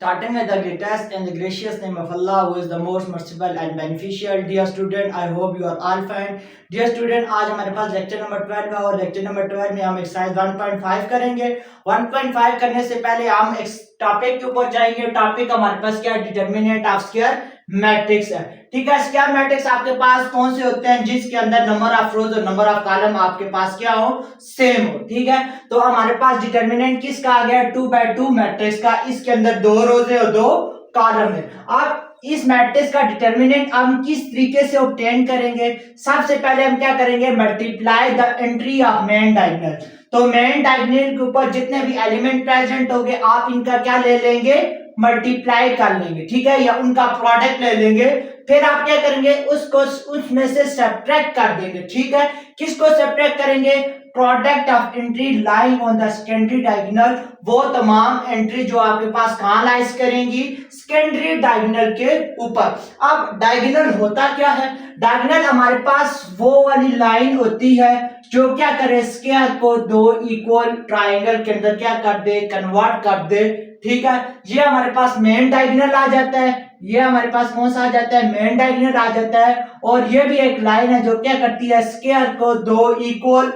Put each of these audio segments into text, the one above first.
Starting with the greatest and the gracious name of Allah, who is the most merciful and beneficial. Dear student, I hope you are all fine. Dear student, आज हमारे पास lecture number 12 है और lecture number 12 में हम exercise 1.5 करेंगे। 1.5 करने से पहले हम एक टॉपिक के ऊपर जाएंगे। टॉपिक हमारे पास क्या है? डिटर्मिनेंट ऑफ स्क्वायर मैट्रिक्स है। ठीक है, स्क्वायर मैट्रिक्स आपके पास कौन से होते हैं? जिसके अंदर नंबर ऑफ रोज और नंबर ऑफ कॉलम आपके पास क्या हो? सेम हो। ठीक है, तो हमारे पास डिटर्मिनेंट किसका आ गया? 2/2 मैट्रिक्स का। इसके अंदर 2 रोज है और 2 कॉलम है। अब इस मैट्रिक्स का डिटर्मिनेंट हम किस तरीके से ऑब्टेन करेंगे? सबसे पहले हम क्या करेंगे? Multiply the entry of main diagonal. तो मेन डायगोनल के ऊपर जितने भी एलिमेंट प्रेजेंट होंगे आप इनका क्या ले लेंगे? मल्टीप्लाई कर लेंगे। ठीक है, या उनका प्रोडक्ट ले लेंगे। फिर आप क्या करेंगे? उसको उसमें से सब्ट्रैक्ट कर देंगे। ठीक है, किसको सब्ट्रैक्ट करेंगे? Product of entry lying on the secondary diagonal. वो तमाम एंट्री जो आपके पास कहां लाइज करेंगी? सेकेंडरी डायगोनल के ऊपर। अब डायगोनल होता क्या है? डायगोनल हमारे पास वो वाली लाइन होती है जो क्या करे? स्क्वायर को 2 इक्वल ट्रायंगल के अंदर क्या कर दे? कन्वर्ट कर दे। ठीक है, ये हमारे पास मेन डायगोनल आ जाता है। ये हमारे पास कौन सा आ जाता है? मेन डायगोनल आ जाता है। और ये भी एक लाइन है जो क्या करती है? स्क्वायर को 2 इक्वल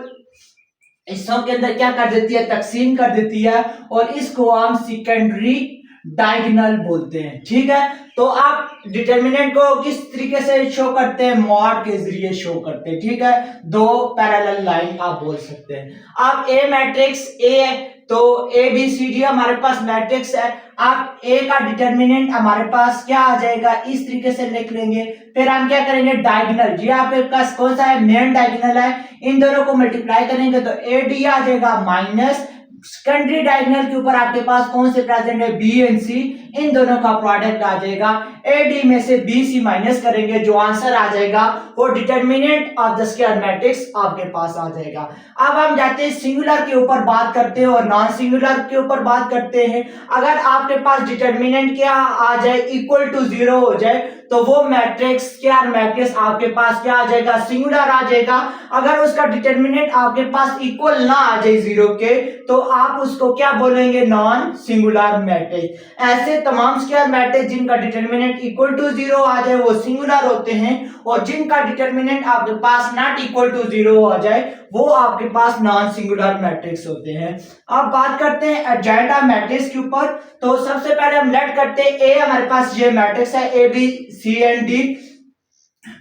हिस्सों के अंदर क्या कर देती है? तकसीम कर देती है। और इसको हम सेकेंडरी डायगोनल बोलते हैं। ठीक है, तो आप डिटर्मिनेंट को किस तरीके से शो करते हैं? मॉड के जरिए शो करते हैं। ठीक है, 2 पैरेलल लाइन आप बोल सकते हैं। आप ए मैट्रिक्स ए है तो ए बी सी डी हमारे पास मैट्रिक्स है। आप ए का डिटर्मिनेंट हमारे पास क्या आ जाएगा? इस तरीके से लिख लेंगे। फिर हम क्या करेंगे? डायगोनल, जी आपके पास कौन सा है? मेन डायगोनल है। इन दोनों को मल्टीप्लाई करेंगे तो ए डी आ जाएगा माइनस सेकेंडरी डायगोनल के ऊपर आपके पास कौन से प्रेजेंट है? बी एंड सी। इन दोनों का प्रोडक्ट आ जाएगा। ए डी में से बी सी माइनस करेंगे, जो आंसर आ जाएगा वो determinant of the square matrix आपके पास आ जाएगा। अब हम जाते हैं सिंगुलर के ऊपर बात करते हैं और नॉन सिंगुलर के ऊपर बात करते हैं। अगर आपके पास डिटर्मिनेंट क्या आ जाए? इक्वल टू 0 हो जाए तो वो मैट्रिक्स स्क्वायर मैट्रिक्स आपके पास क्या आ जाएगा? सिंगुलर आ जाएगा। अगर उसका डिटर्मिनेंट आपके पास इक्वल ना आ जाए 0 के तो आप उसको क्या बोलेंगे? Non singular matrix. ऐसे तमाम स्क्वायर मैट्रिक्स जिनका डिटर्मिनेंट इक्वल टू 0 आ जाए वो सिंगुलर होते हैं, और जिनका डिटर्मिनेंट आपके पास नॉट इक्वल टू 0 आ जाए वो आपके पास नॉन सिंगुलर मैट्रिक्स होते हैं। अब बात करते हैं एडजॉइंट मैट्रिक्स के ऊपर। तो सबसे पहले हम लेट करते हैं ए हमारे पास ये मैट्रिक्स है A B C and D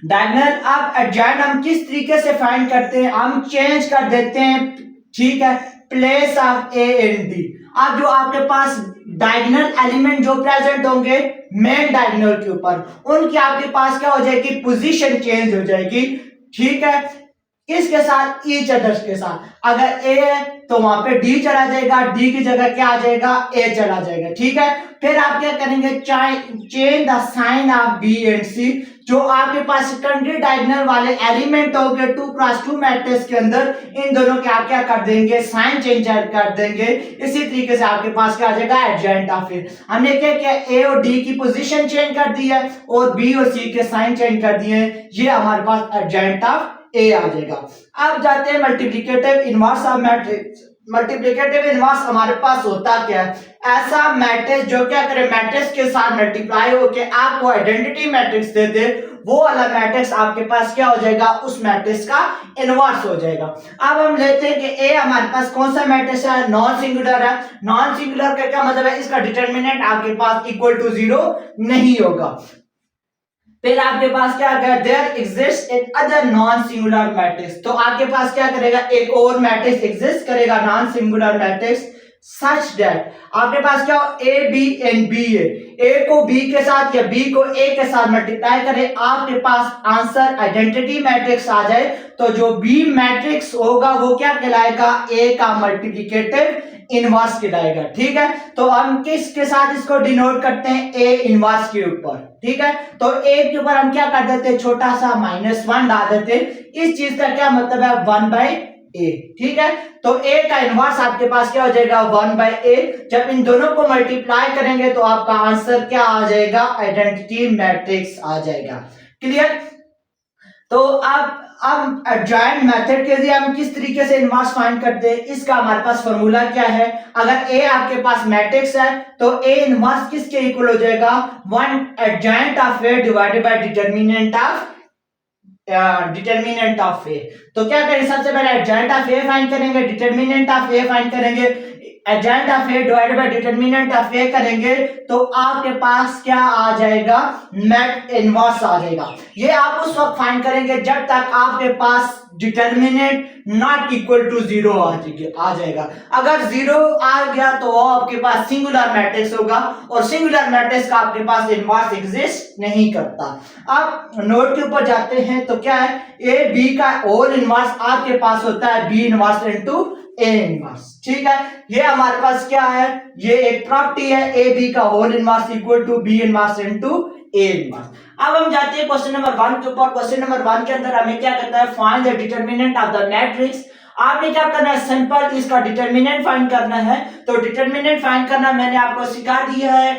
diagonal. अब एडजॉइंट हम किस तरीके से फाइंड करते हैं? हम चेंज कर देते हैं। ठीक है, place of A and D. अब जो आपके पास डायगोनल एलिमेंट जो प्रेजेंट होंगे मेन डायगोनल के ऊपर, उनकी आपके पास क्या हो जाएगी? पोजीशन चेंज हो जाएगी। ठीक है, किसके साथ? ईच अदर्स के साथ। अगर ए है तो वहां पे डी चला जाएगा, डी की जगह क्या आ जाएगा? ए चला जाएगा। ठीक है, फिर आप क्या करेंगे? Change the sign of B and C. जो आपके पास सेकेंडरी डायगोनल वाले एलिमेंट होंगे 2x2 मैट्रिक्स के अंदर, इन दोनों के आप क्या कर देंगे? साइन चेंज कर देंगे। इसी तरीके से आपके पास क्या आ जाएगा? एडजॉइंट ऑफ ए। हमने क्या किया? ए और डी की पोजीशन चेंज कर दी है और बी और सी के साइन चेंज कर दिए हैं। ये हमारे पास एडजॉइंट ऑफ ए आ जाएगा। अब जाते हैं multiplicative inverse of matrix. Multiplicative inverse हमारे पास होता क्या है? ऐसा मैट्रिक्स जो क्या करे? मैट्रिक्स के साथ मल्टीप्लाई होके आपको आइडेंटिटी मैट्रिक्स दे दे, वो वाला मैट्रिक्स आपके पास क्या हो जाएगा? उस मैट्रिक्स का इनवर्स हो जाएगा। अब हम लेते हैं कि ए हमारे पास कौन सा मैट्रिक्स है? नॉन सिंगुलर है। नॉन सिंगुलर का क्या मतलब है? इसका डिटर्मिनेंट आपके पास इक्वल टू 0 नहीं होगा। फिर आपके पास क्या है? There exist another non singular matrix. तो आपके पास क्या करेगा? एक और मैट्रिक्स एग्जिस्ट करेगा non singular matrix such that आपके पास क्या हो? ए बी एंड बी है। ए को बी के साथ या बी को ए के साथ मल्टीप्लाई करें, आपके पास आंसर आइडेंटिटी मैट्रिक्स आ जाए तो जो बी मैट्रिक्स होगा वो क्या कहलाएगा? ए का मल्टीप्लिकेटिव इनवर्स कहलाएगा। ठीक है, तो हम किसके साथ इसको डिनोट करते हैं? ए इनवर्स के ऊपर। ठीक है, तो ए के ऊपर हम क्या कर देते हैं? छोटा सा -1 डाल देते हैं। इस चीज का क्या मतलब है? 1/a। ठीक है, तो ए का इनवर्स आपके पास क्या हो जाएगा? 1/a। जब इन दोनों को मल्टीप्लाई करेंगे तो आपका आंसर क्या आ जाएगा? आइडेंटिटी मैट्रिक्स आ जाएगा। क्लियर? तो अब अब एडजॉइंट मेथड के लिए हम किस तरीके से इनवर्स फाइंड करते हैं, इसका हमारे पास फॉर्मूला क्या है। अगर ए आपके पास मैट्रिक्स है तो ए इनवर्स किसके इक्वल हो जाएगा, 1 adjoint of A divided by determinant of A. तो क्या करें, सबसे पहले एडजॉइंट ऑफ ए फाइंड करेंगे, डिटरमिनेंट ऑफ ए फाइंड करेंगे, adjoint of A divided by determinant of A करेंगे तो आपके पास क्या आ जाएगा, नेट इनवर्स आ जाएगा। ये आप उस वक्त फाइंड करेंगे जब तक आपके पास डिटरमिनेंट नॉट इक्वल टू 0 आ जाएगा। अगर 0 आ गया तो वो आपके पास सिंगुलर मैट्रिक्स होगा और सिंगुलर मैट्रिक्स का आपके पास इनवर्स एग्जिस्ट नहीं करता। अब नोट के ऊपर जाते हैं तो क्या है, ए बी का होल इनवर्स आपके पास होता है B inverse into A inverse. ठीक है, ये हमारे पास क्या है, ये एक प्रॉपर्टी है, ए बी का whole inverse equal to B inverse into A inverse. अब हम जाते हैं क्वेश्चन नंबर 1 के ऊपर। क्वेश्चन नंबर 1 के अंदर हमें क्या करना है, find the determinant of the matrix. आपने क्या करना है, सिंपल इसका डिटरमिनेंट फाइंड करना है। तो डिटरमिनेंट फाइंड करना मैंने आपको सिखा दिया है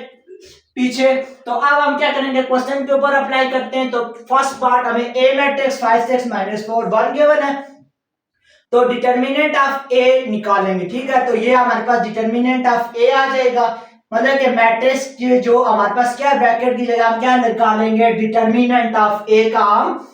पीछे। तो अब हम क्या करेंगे, क्वेश्चन के ऊपर अप्लाई करते हैं। तो फर्स्ट पार्ट हमें ए मैट्रिक्स 5 6 -4 1 गिवन है, तो डिटरमिनेंट ऑफ ए निकालेंगे। ठीक है, तो ये हमारे पास डिटरमिनेंट ऑफ ए आ जाएगा, मतलब कि मैट्रिक्स की जो हमारे पास क्या ब्रैकेट की जगह हम क्या निकालेंगे, डिटरमिनेंट ऑफ ए का हम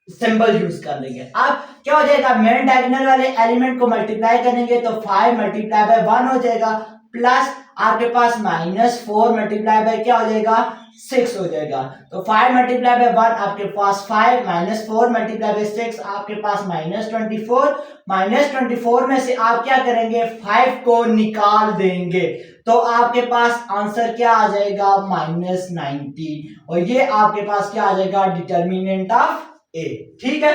सिंबल यूज कर लेंगे। अब क्या हो जाएगा, मेन डायगोनल वाले एलिमेंट को मल्टीप्लाई करेंगे तो 5 मल्टीप्लाई बाय 1 हो जाएगा, प्लस आपके पास -4 मल्टीप्लाई बाय क्या हो जाएगा, 6 हो जाएगा। तो 5 मल्टीप्लाई बाय 1 आपके पास 5, -4 मल्टीप्लाई बाय 6 आपके पास -24। -24 में से आप क्या करेंगे, 5 को निकाल देंगे तो आपके पास आंसर क्या आ जाएगा, -19। और ये आपके पास क्या आ जाएगा, डिटरमिनेंट ऑफ ए। ठीक है,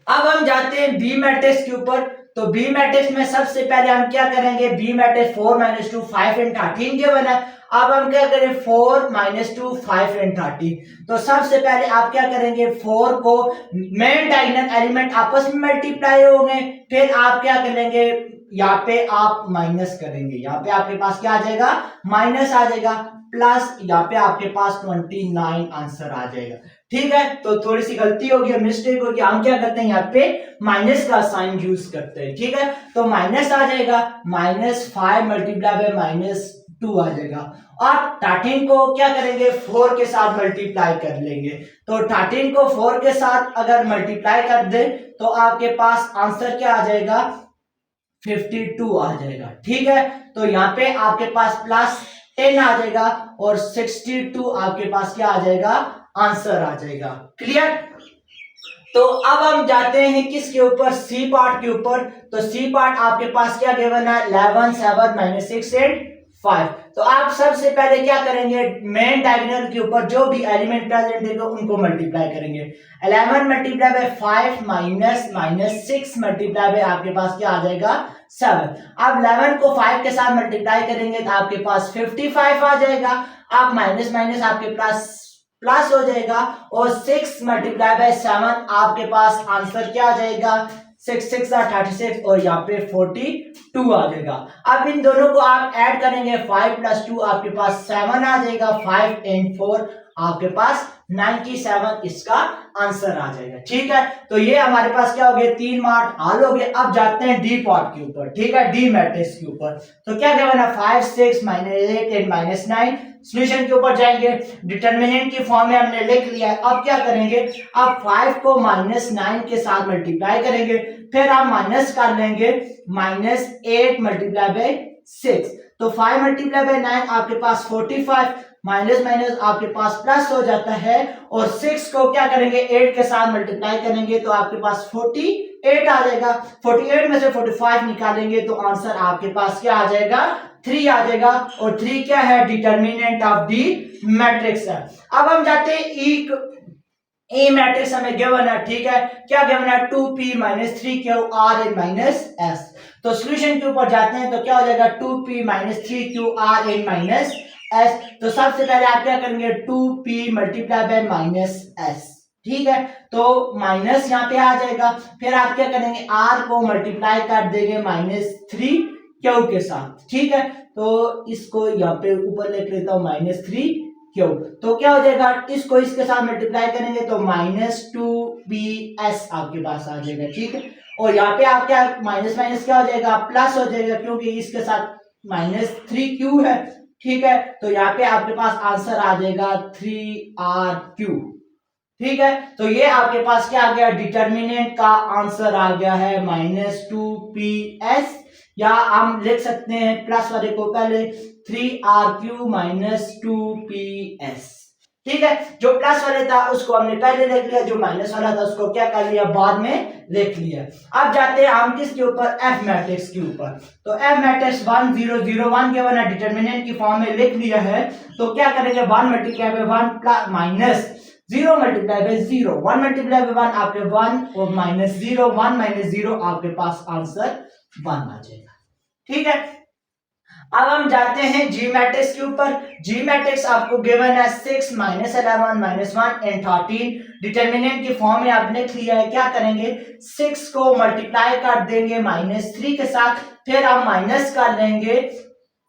अब हम जाते हैं बी मैट्रिक्स के ऊपर। तो बी मैट्रिक्स में सबसे पहले हम क्या करेंगे, बी मैट्रिक्स 4 - 2 5 and 13 के बना। अब हम क्या करें, 4 - 2 5 and 13। तो सबसे पहले आप क्या करेंगे, 4 को मेन डायगोनल एलिमेंट आपस में मल्टीप्लाई होंगे, फिर आप क्या करेंगे, यहाँ पे आप माइनस करेंगे, यहाँ पे आपके पास क्या आ जाएगा, माइनस आ जाएगा, प्लस यहाँ पे आपके पास 29 आंसर आ जाएगा। ठीक है, तो थोड़ी सी गलती होगी, मिस्टेक होगी, हम क्या करते हैं, यहाँ पे माइनस का साइन यूज करते हैं। ठीक है, तो माइनस आ जाएगा, -5 मल्टीप्लाई बाय -2 आ जाएगा। और 13 को क्या करेंगे, 4 के साथ मल्टीप्लाई कर लेंगे। तो 13 को 4 के साथ अगर मल्टीप्लाई कर दे तो आपके पास आंसर क्या आ जाएगा, 52 आ जाएगा। ठीक है, तो यहाँ पे आपके पास +10 आ जाएगा और 62 आपके पास क्या आ जाएगा, आंसर आ जाएगा। क्लियर। तो अब हम जाते हैं किसके ऊपर, सी पार्ट के ऊपर। तो सी पार्ट आपके पास क्या गिवन है, 11 7 -6 and 5। तो आप सबसे पहले क्या करेंगे, मेन डायगोनल के ऊपर जो भी एलिमेंट प्रेजेंट है उनको मल्टीप्लाई करेंगे। 11 मल्टीप्लाई बाय 5 -6 मल्टीप्लाई बाय आपके पास क्या आ जाएगा, 7। अब 11 को 5 के साथ मल्टीप्लाई करेंगे तो आपके पास 55 आ जाएगा। आप माइनस माइनस आपके पास प्लस हो जाएगा और 6 मल्टीप्लाई बाय 7 आपके पास आंसर क्या आ जाएगा, 6 6 36 और यहाँ पे 42 आ जाएगा। अब इन दोनों को आप ऐड करेंगे, 5 + 2 आपके पास 7 आ जाएगा, 5 and 4 आपके पास 97 इसका आंसर आ जाएगा। ठीक है, तो ये हमारे पास क्या हो गया, 3 मार्क हल हो गए। अब जाते हैं डी पार्ट के ऊपर। ठीक है, डी मैट्रिक्स के ऊपर। तो क्या क्या बना, 5 6 -8 and -9। सॉल्यूशन के ऊपर जाएंगे, डिटरमिनेंट की फॉर्म में हमने लिख लिया है। अब क्या करेंगे, अब 5 को -9 के साथ मल्टीप्लाई करेंगे, फिर आप माइनस कर लेंगे, -8 मल्टीप्लाई बाय 6। तो 5 मल्टीप्लाई बाय 9 आपके पास 45, माइनस माइनस आपके पास प्लस हो जाता है और 6 को क्या करेंगे, 8 के साथ मल्टीप्लाई करेंगे तो आपके पास 48 आ जाएगा। 48 में से 45 निकालेंगे तो आंसर आपके पास क्या आ जाएगा, 3 आ जाएगा। और 3 क्या है, डिटरमिनेंट ऑफ डी मैट्रिक्स है। अब हम जाते हैं ए मैट्रिक्स हमें गिवन है। ठीक है, क्या गिवन है, 2p - 3q r n - s। तो सॉल्यूशन के ऊपर जाते हैं तो क्या हो जाएगा, 2p - 3q r n - s। तो सबसे पहले आप क्या करेंगे, 2p मल्टीप्लाई बाय -s। ठीक है, तो माइनस यहाँ पे आ जाएगा, फिर आप क्या करेंगे, r को मल्टीप्लाई कर देंगे -3q के साथ। ठीक है, तो इसको यहाँ पे ऊपर लिख लेता हूँ -3q। तो क्या हो जाएगा, इसको इसके साथ मल्टीप्लाई करेंगे तो -2 पी एस आपके पास आ जाएगा, ठीक है। और यहाँ पे आप क्या माइनस माइनस क्या हो जाएगा, प्लस हो जाएगा, क्योंकि इसके साथ -3q है, ठीक है। तो यहाँ पे आपके पास आंसर आ जाएगा 3rq, ठीक है। तो ये आपके पास क्या आ गया, डिटर्मिनेंट का आंसर आ गया है -2ps, या हम लिख सकते हैं प्लस वाले को पहले 3rq -2ps, ठीक है। जो प्लस वाले था उसको हमने पहले लिख लिया, जो माइनस वाला था उसको क्या कर लिया, बाद में लिख लिया। अब जाते हैं हम किसके ऊपर, एफ मैट्रिक्स के ऊपर। तो एफ मैट्रिक्स 1 0 0 1 के बना डिटर्मिनेंट की फॉर्म में लिख लिया है। तो क्या करेंगे, 1 multiply by 1 plus minus 0 multiply by 0, 1 multiply by 1 आपके 1 और -0, 1 - 0 आपके पास आंसर 1 आ जाएगा, ठीक है। अब हम जाते हैं जी मैट्रिक्स के ऊपर। जी मैट्रिक्स आपको गिवन है 6 -11 -1 एंड 13। डिटर्मिनेंट की फॉर्म में आपने लिख लिया है। क्या करेंगे, 6 को मल्टीप्लाई कर देंगे -3 के साथ, फिर हम माइनस कर लेंगे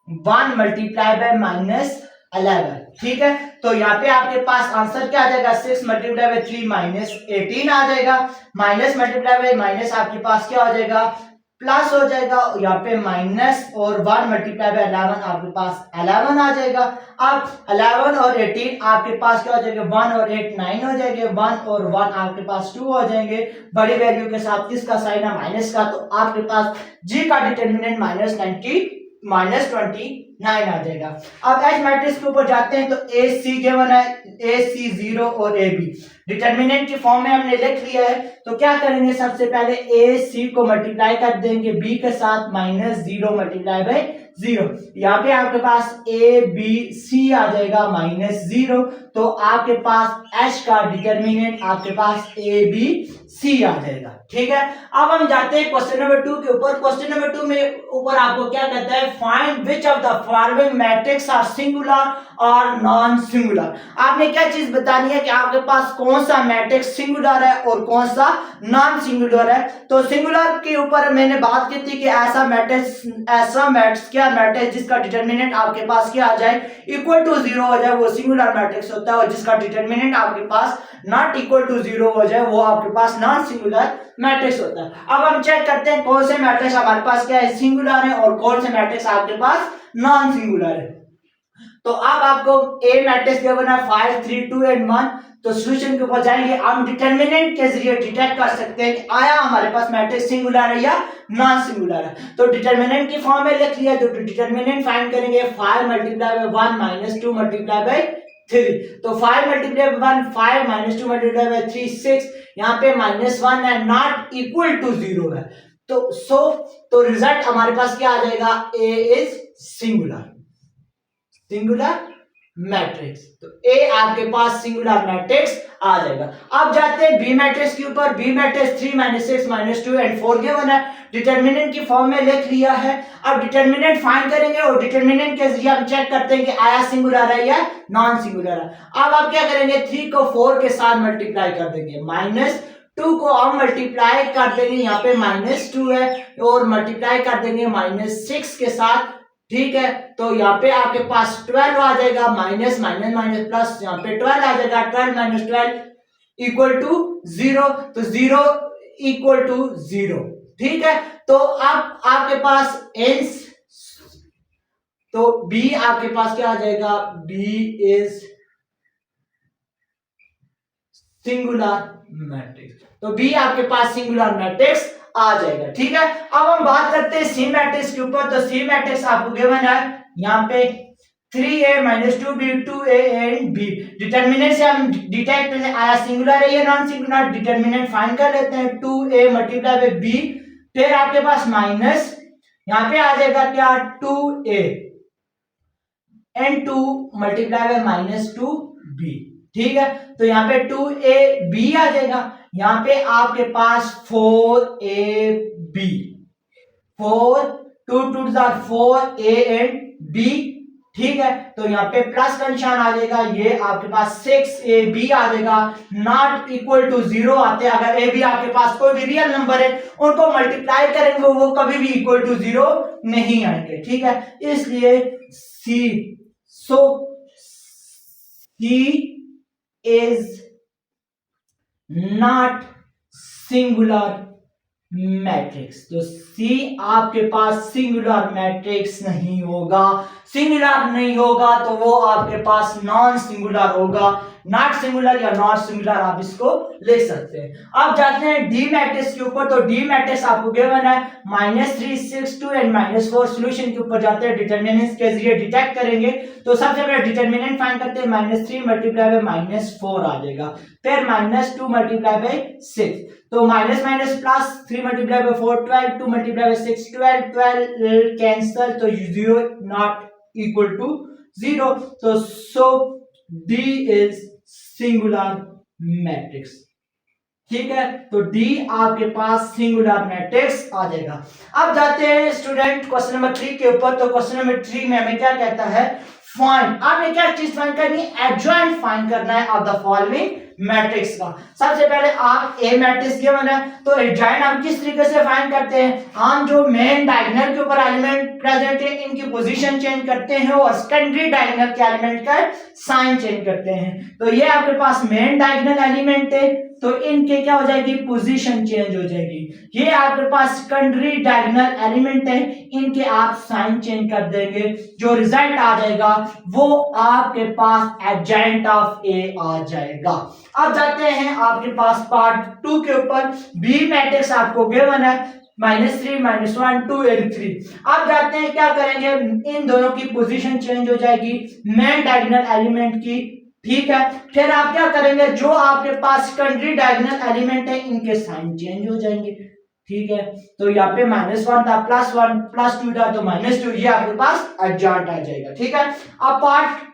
1 मल्टीप्लाई बाय -11, ठीक है। तो यहाँ पे आपके पास आंसर क्या आ जाएगा, 6 मल्टीप्लाई बाय 3 -18 आ जाएगा। माइनस मल्टीप्लाई बाय माइनस आपके पास क्या हो जाएगा, प्लस हो जाएगा। यहाँ पे माइनस और 1 मल्टीप्लाई बाय 11 आपके पास 11 आ जाएगा। अब 11 और 18 आपके पास क्या हो जाएगा, 1 और 8 9 हो जाएंगे, 1 और 1 आपके पास 2 हो जाएंगे। बड़ी वैल्यू के साथ किसका साइन है, माइनस का। तो आपके पास जी का डिटर्मिनेंट -29 आ जाएगा। अब एच मैट्रिक्स के ऊपर जाते हैं। तो ए सी गिवन है, ए सी 0 और ए बी डिटर्मिनेंट की फॉर्म में हमने लिख लिया है। तो क्या करेंगे, सबसे पहले ए सी को मल्टीप्लाई कर देंगे बी के साथ, -0 मल्टीप्लाई बाय 0। यहाँ पे आपके पास ए बी सी आ जाएगा -0। तो आपके पास एच का डिटर्मिनेंट आपके पास ए बी सी आ जाएगा, ठीक है। अब हम जाते हैं क्वेश्चन नंबर 2 के ऊपर। क्वेश्चन नंबर 2 में ऊपर आपको क्या कहता है, find which of the following matrix are singular और नॉन सिंगुलर। आपने क्या चीज बतानी है कि आपके पास कौन सा मैट्रिक्स सिंगुलर है और कौन सा नॉन सिंगुलर है। तो सिंगुलर के ऊपर मैंने बात की थी कि ऐसा मैट्रिक्स क्या मैट्रिक्स जिसका डिटर्मिनेंट आपके पास क्या आ जाए, इक्वल टू 0 हो जाए, वो सिंगुलर मैट्रिक्स होता है। और जिसका डिटर्मिनेंट आपके पास नॉट इक्वल टू 0 हो जाए, वो आपके पास नॉन सिंगुलर मैट्रिक्स होता है। अब हम चेक करते हैं कौन से मैट्रिक्स हमारे पास क्या है, सिंगुलर है, और कौन से मैट्रिक्स आपके पास नॉन सिंगुलर है। तो अब आपको ए मैट्रिक्स गिवन है 5 3 2 एंड 1। तो सॉल्यूशन के ऊपर जाएंगे, हम डिटर्मिनेंट के जरिए डिटेक्ट कर सकते हैं कि आया हमारे पास मैट्रिक्स सिंगुलर है या नॉन सिंगुलर है। तो डिटर्मिनेंट की फॉर्म में लिख लिया। तो डिटर्मिनेंट फाइंड करेंगे, 5 मल्टीप्लाई बाय 1 -2 मल्टीप्लाई बाय 3। तो 5 मल्टीप्लाई बाय 1 5 -2 मल्टीप्लाई बाय 3 6। यहाँ पे -1 है, नॉट इक्वल टू 0 है। तो रिजल्ट हमारे पास क्या आ जाएगा, ए इज सिंगुलर मैट्रिक्स। तो ए आपके पास सिंगुलर मैट्रिक्स आ जाएगा। अब जाते हैं बी मैट्रिक्स के ऊपर। बी मैट्रिक्स 3 -6 -2 एंड 4 गिवन है। डिटर्मिनेंट की फॉर्म में लिख लिया है। अब डिटर्मिनेंट फाइंड करेंगे और डिटर्मिनेंट के जरिए हम चेक करते हैं कि आया सिंगुलर है या नॉन सिंगुलर है। अब आप क्या करेंगे, 3 को 4 के साथ मल्टीप्लाई कर देंगे, -2 को हम मल्टीप्लाई कर देंगे, यहाँ पे -2 है, और मल्टीप्लाई कर देंगे -6 के साथ, ठीक है। तो यहाँ पे आपके पास 12 आ जाएगा, माइनस माइनस माइनस प्लस, यहाँ पे 12 आ जाएगा, 12 - 12 इक्वल टू 0। तो 0 इक्वल टू 0, ठीक है। तो अब आपके पास एंस, तो बी आपके पास क्या आ जाएगा, बी इज सिंगुलर मैट्रिक्स। तो बी आपके पास सिंगुलर मैट्रिक्स आ जाएगा, ठीक है। अब हम बात करते हैं सी मैट्रिक्स के ऊपर। तो सी मैट्रिक्स आपको गिवन है यहाँ पे 3a - 2b 2a and b। Determinant से हम डिटेक्ट करें आया सिंगुलर है या नॉन सिंगुलर। डिटर्मिनेंट फाइंड कर लेते हैं, 2a मल्टीप्लाई बाय b, फिर आपके पास माइनस, यहाँ पे आ जाएगा क्या, 2a and 2 multiply by -2b, ठीक है। तो यहाँ पे 2ab आ जाएगा। यहाँ पे आपके पास 4ab, 4 2 2 4a एंड b, ठीक है। तो यहाँ पे प्लस का निशान आ जाएगा, ये आपके पास 6ab आ जाएगा, नॉट इक्वल टू 0 आते हैं। अगर a b आपके पास कोई भी रियल नंबर है, उनको मल्टीप्लाई करेंगे, वो कभी भी इक्वल टू 0 नहीं आएंगे, ठीक है। इसलिए c, so c is not singular matrix. तो सी आपके पास सिंगुलर मैट्रिक्स नहीं होगा, सिंगुलर नहीं होगा तो वो आपके पास नॉन सिंगुलर होगा। नॉट सिंगुलर या नॉट सिंगुलर आप इसको लिख सकते हैं। अब जाते हैं डी मैट्रिक्स के ऊपर। तो डी मैट्रिक्स आपको गिवन है -3 6 2 एंड -4। सॉल्यूशन के ऊपर जाते हैं, डिटरमिनेंट्स के जरिए डिटेक्ट करेंगे। तो सबसे पहले डिटरमिनेंट फाइंड करते हैं, -3 मल्टीप्लाई बाय -4 आ जाएगा, फिर -2 मल्टीप्लाई बाय 6। तो minus minus plus 3 multiply by 4 12, 2 multiply by 6 12, 12 cancel, तो 0 नॉट इक्वल टू 0। तो सो डी इज सिंगुलर मैट्रिक्स। ठीक है, तो डी आपके पास सिंगुलर मैट्रिक्स आ जाएगा। अब जाते हैं स्टूडेंट क्वेश्चन नंबर 3 के ऊपर। तो क्वेश्चन नंबर 3 में हमें क्या कहता है, फाइंड। आपने क्या चीज फाइंड करनी है, एडजॉइंट फाइंड करना है ऑफ द फॉलोइंग मैट्रिक्स का। सबसे पहले आप ए मैट्रिक्स गिवन है, तो एडजॉइंट हम किस तरीके से फाइंड करते हैं, हम जो मेन डायगोनल के ऊपर एलिमेंट प्रेजेंट है इनकी पोजीशन चेंज करते हैं और सेकेंडरी डायगोनल के एलिमेंट का साइन चेंज करते हैं। तो ये आपके पास मेन डायगोनल एलिमेंट है, तो इनके क्या हो जाएगी, पोजीशन चेंज हो जाएगी। ये आपके पास सेकेंडरी डायगोनल एलिमेंट है, इनके आप साइन चेंज कर देंगे, जो रिजल्ट आ जाएगा वो आपके पास एडजॉइंट ऑफ ए आ जाएगा। अब जाते हैं आपके पास पार्ट 2 के ऊपर। बी मैट्रिक्स आपको गिवन है -3 -1 2 एंड 3। अब जाते हैं क्या करेंगे, इन दोनों की पोजीशन चेंज हो जाएगी मेन डायगोनल एलिमेंट की। ठीक है, फिर आप क्या करेंगे, जो आपके पास सेकेंडरी डायगोनल एलिमेंट है इनके साइन चेंज हो जाएंगे। ठीक है, तो यहाँ पे -1 था, +1 +2 था, तो -2, ये आपके पास एडजॉइंट आ जाएगा। ठीक है, अब पार्ट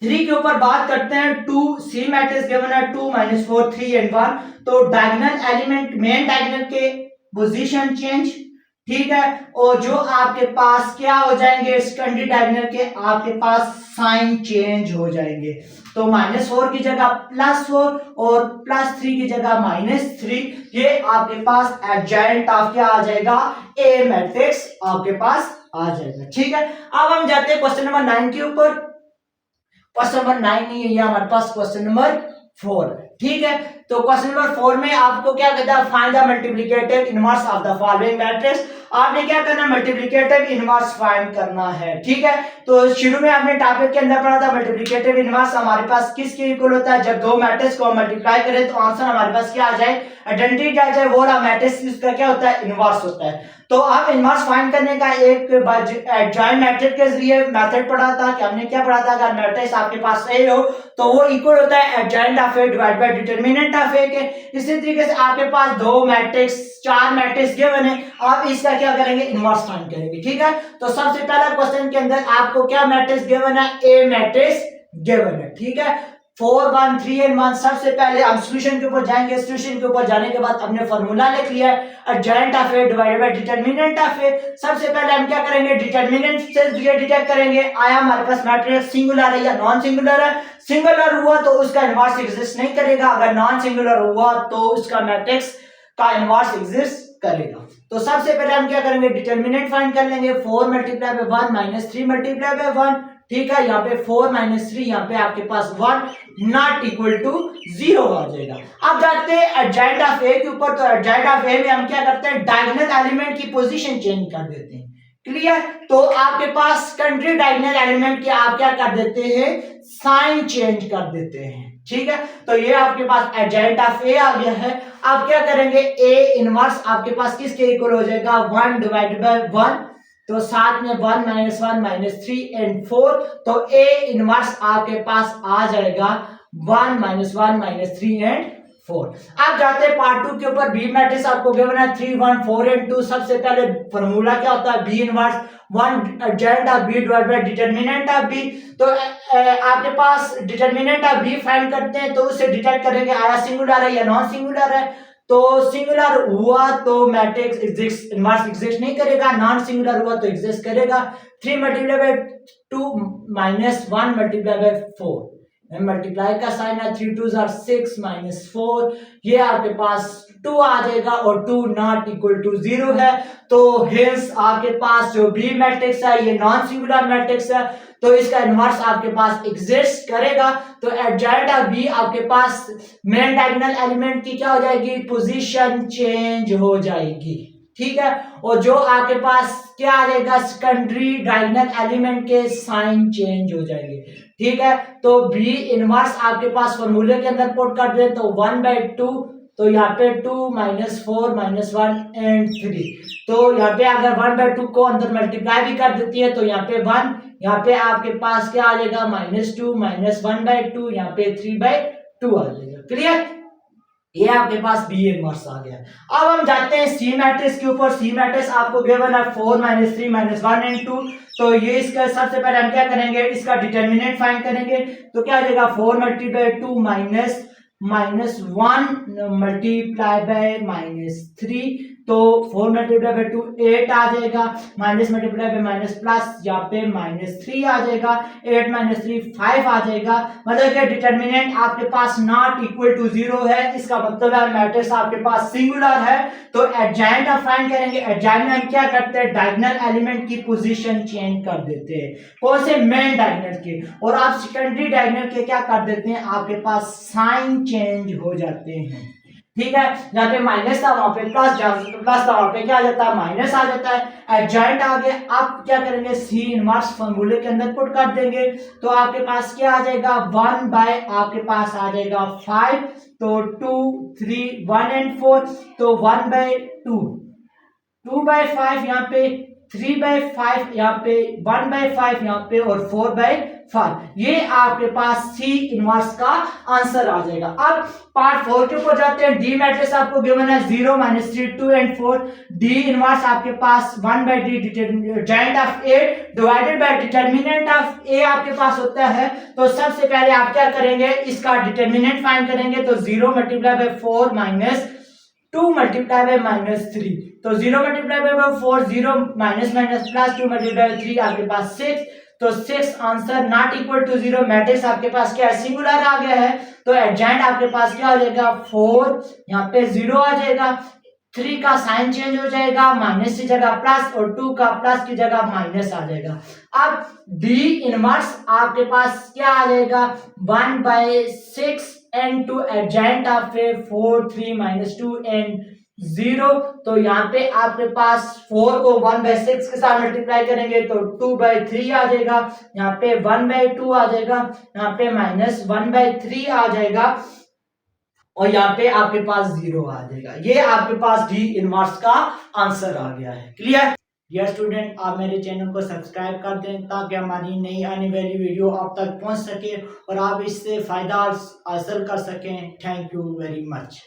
3 के ऊपर बात करते हैं। 2 सी मैट्रिक्स गिवन है 2 -4 3 एंड 1। तो डायगोनल एलिमेंट मेन डायगोनल के पोजीशन चेंज। ठीक है, और जो आपके पास क्या हो जाएंगे, सेकेंडरी डायगोनल के आपके पास साइन चेंज हो जाएंगे। तो -4 की जगह +4 और +3 की जगह -3, ये आपके पास एडजॉइंट ऑफ क्या आ जाएगा, ए मैट्रिक्स आपके पास आ जाएगा। ठीक है, अब हम जाते हैं क्वेश्चन नंबर 9 के ऊपर। क्वेश्चन नंबर 9 नहीं है, ये हमारे पास क्वेश्चन नंबर 4। ठीक है, तो क्वेश्चन नंबर 4 में आपको क्या कहता है, find the multiplicative inverse of the following matrix. आपने क्या करना है, मल्टीप्लिकेटिव इनवर्स फाइंड करना है। ठीक है, तो शुरू में आपने टॉपिक के अंदर पढ़ा था मल्टीप्लिकेटिव इनवर्स हमारे पास किसके इक्वल होता है, जब दो मैट्रिक्स को मल्टीप्लाई करें तो आंसर हमारे पास क्या आ जाए, आइडेंटिटी आ जाए, वो वाला मैट्रिक्स उसका क्या होता है, इनवर्स होता है। तो अब इनवर्स फाइंड करने का एक एडजॉइंट मैट्रिक्स के जरिए मेथड पढ़ा था कि हमने क्या पढ़ा था, अगर मैट्रिक्स आपके पास सही हो तो वो इक्वल होता है adjoint of A divide by determinant of A के। इसी तरीके से आपके पास दो मैट्रिक्स 4 मैट्रिक्स गिवन है, आप इसका क्या करेंगे, इनवर्स फाइंड करेंगे। ठीक है, तो सबसे पहला क्वेश्चन के अंदर आपको क्या मैट्रिक्स गिवन है, ए मैट्रिक्स गिवन है। ठीक है, 4 1 3 एंड 1। सबसे पहले हम सॉल्यूशन के ऊपर जाएंगे। सॉल्यूशन के ऊपर जाने के बाद हमने फार्मूला लिख लिया है, adjoint of A divided by determinant of A. सबसे पहले हम क्या करेंगे, डिटरमिनेंट से ये डिटेक्ट करेंगे, आया हमारे पास मैट्रिक्स सिंगुलर है या नॉन सिंगुलर है। सिंगुलर हुआ तो उसका इनवर्स एग्जिस्ट नहीं करेगा, अगर नॉन सिंगुलर हुआ तो उसका मैट्रिक्स का इनवर्स एग्जिस्ट करेगा। तो सबसे पहले हम क्या करेंगे, डिटरमिनेंट फाइंड कर लेंगे। 4 मल्टीप्लाई बाय 1 -3 मल्टीप्लाई बाय 1। ठीक है, यहाँ पे 4 -3, यहाँ पे आपके पास 1 नॉट इक्वल टू 0 आ जाएगा। अब जाते हैं एडजॉइंट ऑफ ए के ऊपर। तो एडजॉइंट ऑफ ए में हम क्या करते हैं, डायगोनल एलिमेंट की पोजीशन चेंज कर देते हैं। क्लियर, तो आपके पास सेकेंडरी डायगोनल एलिमेंट के आप क्या कर देते हैं, साइन चेंज कर देते हैं। ठीक है, तो ये आपके पास एडजॉइंट ऑफ ए आ गया है। आप क्या करेंगे, ए इनवर्स आपके पास किसके इक्वल हो जाएगा, 1 डिवाइडेड बाय 1। तो साथ में 1 -1 -3 एंड 4, तो ए इनवर्स आपके पास आ जाएगा 1 -1 -3 एंड 4। अब जाते हैं पार्ट 2 के ऊपर। बी मैट्रिक्स आपको गिवन है 3 1 4 एंड 2। सबसे पहले फॉर्मूला क्या होता है, B inverse 1 adjoint of B divided by determinant of B. तो आपके पास डिटरमिनेंट ऑफ बी फाइंड करते हैं, तो उससे डिटेक्ट करेंगे आया सिंगुलर है या नॉन सिंगुलर है। तो सिंगुलर हुआ तो मैट्रिक्स एग्जिस्ट, इनवर्स एग्जिस्ट नहीं करेगा, नॉन सिंगुलर हुआ तो एग्जिस्ट करेगा। 3 multiply by 2 -1 multiply by 4, multiply का साइन है, 3 2 6 -4, ये आपके पास 2 आ जाएगा और 2 नॉट इक्वल टू 0 है। तो हेंस आपके पास जो बी मैट्रिक्स है ये नॉन सिंगुलर मैट्रिक्स है, तो इसका इनवर्स आपके पास एग्जिस्ट करेगा। तो एडजॉइंट ऑफ बी आपके पास मेन डायगोनल एलिमेंट की क्या हो जाएगी, पोजीशन चेंज हो जाएगी, ठीक है। और जो आपके पास क्या आ जाएगा, सेकेंडरी डायगोनल एलिमेंट के साइन चेंज हो जाएंगे, ठीक है। तो बी इनवर्स आपके पास फॉर्मूले के अंदर पुट कर दे तो 1/2, तो यहाँ पे 2 -4 -1 एंड 3, तो यहाँ पे अगर 1/2 को अंदर मल्टीप्लाई भी कर देती है तो यहाँ पे 1, यहाँ पे आपके पास क्या आ जाएगा -2 -1/2, यहाँ पे 3/2 आ जाएगा। क्लियर, ये आपके पास बी इनवर्स आ गया। अब हम जाते हैं सी मैट्रिक्स के ऊपर। सी मैट्रिक्स आपको गिवन है 4 -3 -1 एंड 2। तो ये इसका सबसे पहले हम क्या करेंगे, इसका डिटर्मिनेंट फाइंड करेंगे। तो क्या आ जाएगा 4 × 2 -1 मल्टीप्लाई बाय -3, तो 4 × 2 8 आ जाएगा, minus multiply by minus plus, यहाँ पे -3 आ जाएगा, 8 -3 5 आ जाएगा। मतलब कि डिटर्मिनेंट आपके पास नॉट इक्वल टू 0 है, इसका मतलब है मैट्रिक्स आपके पास सिंगुलर है। तो एडजॉइंट आप फाइंड करेंगे। एडजॉइंट में हम क्या करते हैं, डायगोनल एलिमेंट की पोजीशन चेंज कर देते हैं, कौन से, मेन डायगोनल के, और आप सेकेंडरी डायगोनल के क्या कर देते हैं, आपके पास साइन चेंज हो जाते हैं, ठीक है। यहाँ पे माइनस था वहां पे प्लस, प्लस था वहां पे क्या आ जाता है, माइनस आ जाता है। एडजॉइंट आ गया। आप क्या करेंगे, सी इनवर्स फॉर्मूले के अंदर पुट कर देंगे, तो आपके पास क्या आ जाएगा, 1 बाय आपके पास आ जाएगा 5, तो 2 3 1 एंड 4, तो 1/2, 2/5 यहाँ पे, 3/5 यहाँ पे, 1/5 यहाँ पे और 4/5। ये आपके पास सी इनवर्स का आंसर आ जाएगा। अब पार्ट 4 के ऊपर जाते हैं। डी मैट्रिक्स आपको गिवन है 0 -3 2 एंड 4। डी इनवर्स आपके पास 1/d determinant of A divided by determinant of A आपके पास होता है। तो सबसे पहले आप क्या करेंगे, इसका डिटर्मिनेंट फाइंड करेंगे। तो 0 × 4 -2 × -3, तो 0 × 4 0 माइनस माइनस प्लस, 2 × 3 आपके पास 6, तो 6 answer not equal to 0। Matrix आपके पास क्या है, सिंगुलर आ गया है। तो एडजॉइंट आपके पास क्या हो जाएगा, 4 यहाँ पे 0 आ जाएगा, 3 का साइन चेंज हो जाएगा, माइनस की जगह प्लस और 2 का प्लस की जगह माइनस आ जाएगा। अब डी इनवर्स आपके पास क्या आ जाएगा, 1/6 एंड 2 एडजॉइंट ऑफ 4 3 -2 एंड 0। तो यहाँ पे आपके पास 4 को 1/6 के साथ मल्टीप्लाई करेंगे तो 2/3 आ जाएगा, यहाँ पे 1/2 आ जाएगा, यहाँ पे -1/3 आ जाएगा, और यहाँ पे आपके पास 0 आ जाएगा। ये आपके पास डी इनवर्स का आंसर आ गया है। क्लियर। डियर स्टूडेंट, आप मेरे चैनल को सब्सक्राइब कर दें ताकि हमारी नई आने वाली वीडियो आप तक पहुंच सके और आप इससे फायदा हासिल कर सकें। Thank you very much.